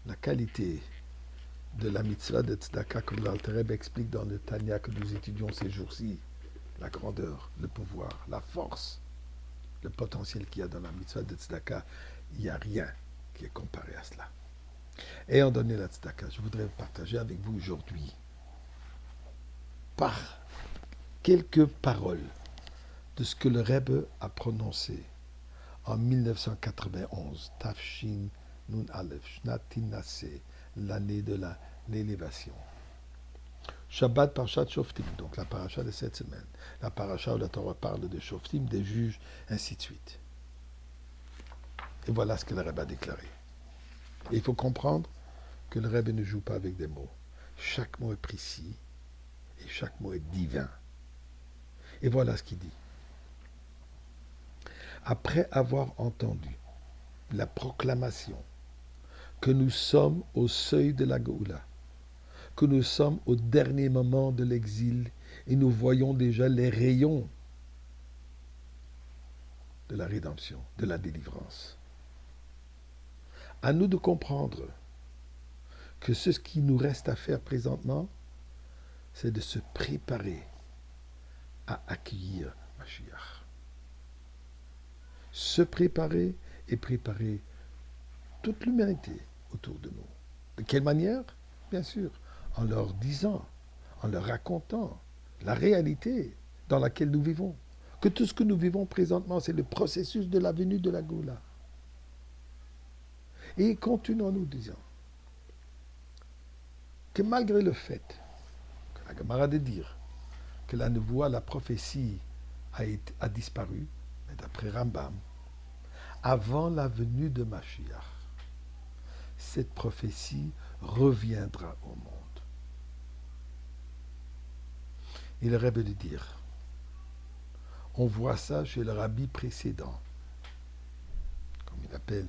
la qualité de la mitzvah de tzedaka, comme l'Alter Rebbe explique dans le Tanya que nous étudions ces jours-ci, la grandeur, le pouvoir, la force, le potentiel qu'il y a dans la mitzvah de tzedaka, il n'y a rien qui est comparé à cela. Ayant donné la tzedaka, je voudrais partager avec vous aujourd'hui, par quelques paroles de ce que le Rebbe a prononcé en 1991, Tafshin Nun Aleph, Shnatin Nasse, l'année de l'élévation. Shabbat Parashat Shoftim, donc la paracha de cette semaine. La paracha où la Torah parle de Shoftim, des juges, ainsi de suite. Et voilà ce que le Rebbe a déclaré. Et il faut comprendre que le Rebbe ne joue pas avec des mots. Chaque mot est précis et chaque mot est divin. Et voilà ce qu'il dit. Après avoir entendu la proclamation que nous sommes au seuil de la Géoula, que nous sommes au dernier moment de l'exil et nous voyons déjà les rayons de la rédemption, de la délivrance. À nous de comprendre que ce qui nous reste à faire présentement, c'est de se préparer à accueillir Mashiach. Se préparer et préparer toute l'humanité autour de nous. De quelle manière? Bien sûr, en leur disant, en leur racontant la réalité dans laquelle nous vivons. Que tout ce que nous vivons présentement, c'est le processus de la venue de la Géoula. Et continuons nous disant que malgré le fait que la Gemara de dire que la nevoie, la prophétie a disparu, mais d'après Rambam, avant la venue de Mashiach, cette prophétie reviendra au monde. Et le Rebbe de dire, on voit ça chez le rabbi précédent, comme il appelle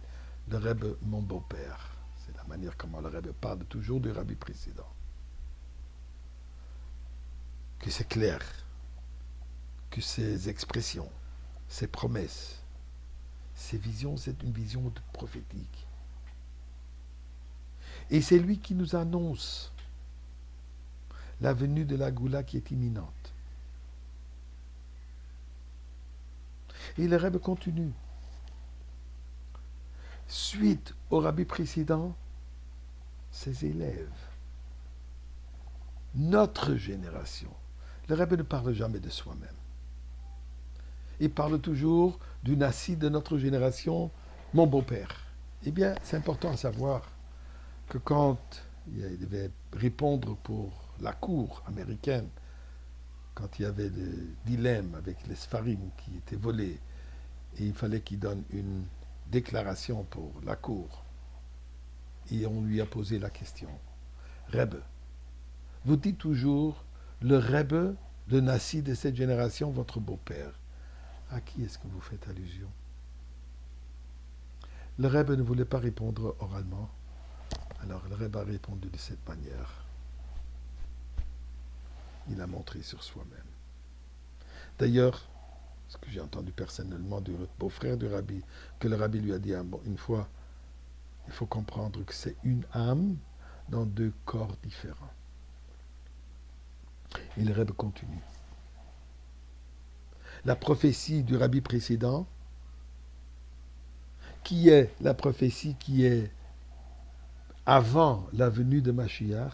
le Rebbe mon beau-père. C'est la manière comment le Rebbe parle toujours du rabbi précédent. Que c'est clair, que ces expressions, ces promesses, ces visions, c'est une vision prophétique. Et c'est lui qui nous annonce la venue de la Géoula qui est imminente. Et le Rebbe continue. Suite au rabbi précédent, ses élèves, notre génération. Le Rebbe ne parle jamais de soi-même. Il parle toujours du Nassi de notre génération, mon beau-père. Eh bien, c'est important à savoir que quand il devait répondre pour la cour américaine, quand il y avait des dilemmes avec les Sfarim qui étaient volés, et il fallait qu'il donne une déclaration pour la cour, et on lui a posé la question, Rebbe, vous dites toujours le Rebbe, le Nassi de cette génération, votre beau-père. À qui est-ce que vous faites allusion? Le Rebbe ne voulait pas répondre oralement. Alors le Rebbe a répondu de cette manière. Il a montré sur soi-même. D'ailleurs, ce que j'ai entendu personnellement du beau-frère du Rabbi, que le Rabbi lui a dit une fois, il faut comprendre que c'est une âme dans deux corps différents. Et le Rebbe continue. La prophétie du Rabbi précédent, qui est la prophétie qui est avant la venue de Mashiach,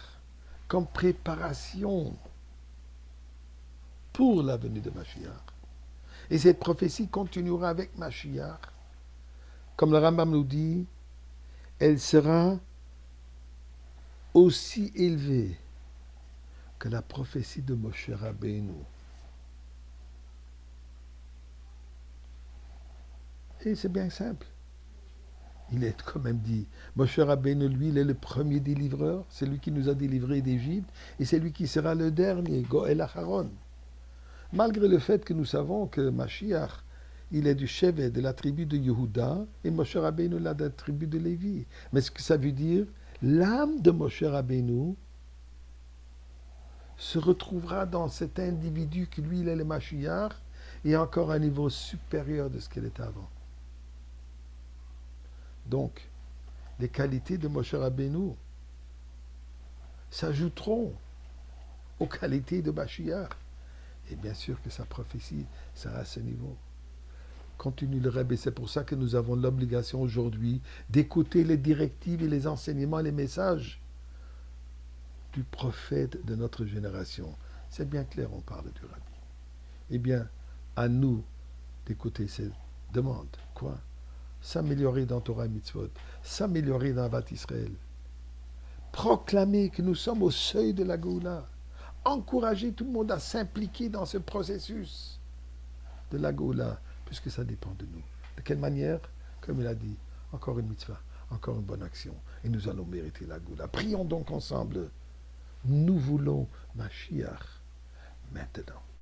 comme préparation pour la venue de Mashiach. Et cette prophétie continuera avec Mashiach. Comme le Rambam nous dit, elle sera aussi élevée que la prophétie de Moshe Rabbeinu. Et c'est bien simple. Il est quand même dit, Moshe Rabbeinu, lui, il est le premier délivreur, c'est lui qui nous a délivrés d'Égypte, et c'est lui qui sera le dernier, Goël Acharon. Malgré le fait que nous savons que Mashiach, il est du chevet de la tribu de Yehuda, et Moshe Rabbeinu là de la tribu de Lévi. Mais ce que ça veut dire, l'âme de Moshe Rabbeinu se retrouvera dans cet individu qui, lui, il est le Mashiach, et encore à un niveau supérieur de ce qu'elle était avant. Donc, les qualités de Moshe Rabbeinu s'ajouteront aux qualités de Mashiach. Et bien sûr que sa prophétie sera à ce niveau. Continue le Rebbe, c'est pour ça que nous avons l'obligation aujourd'hui d'écouter les directives et les enseignements, les messages du prophète de notre génération. C'est bien clair, on parle du Rabbi. Eh bien, à nous d'écouter ces demandes. Quoi? S'améliorer dans Torah et Mitzvot, s'améliorer dans Avat Israël, proclamer que nous sommes au seuil de la Géoula, encourager tout le monde à s'impliquer dans ce processus de la Géoula, puisque ça dépend de nous. De quelle manière? Comme il a dit, encore une mitzvah, encore une bonne action, et nous allons mériter la Géoula. Prions donc ensemble. Nous voulons Mashiach maintenant.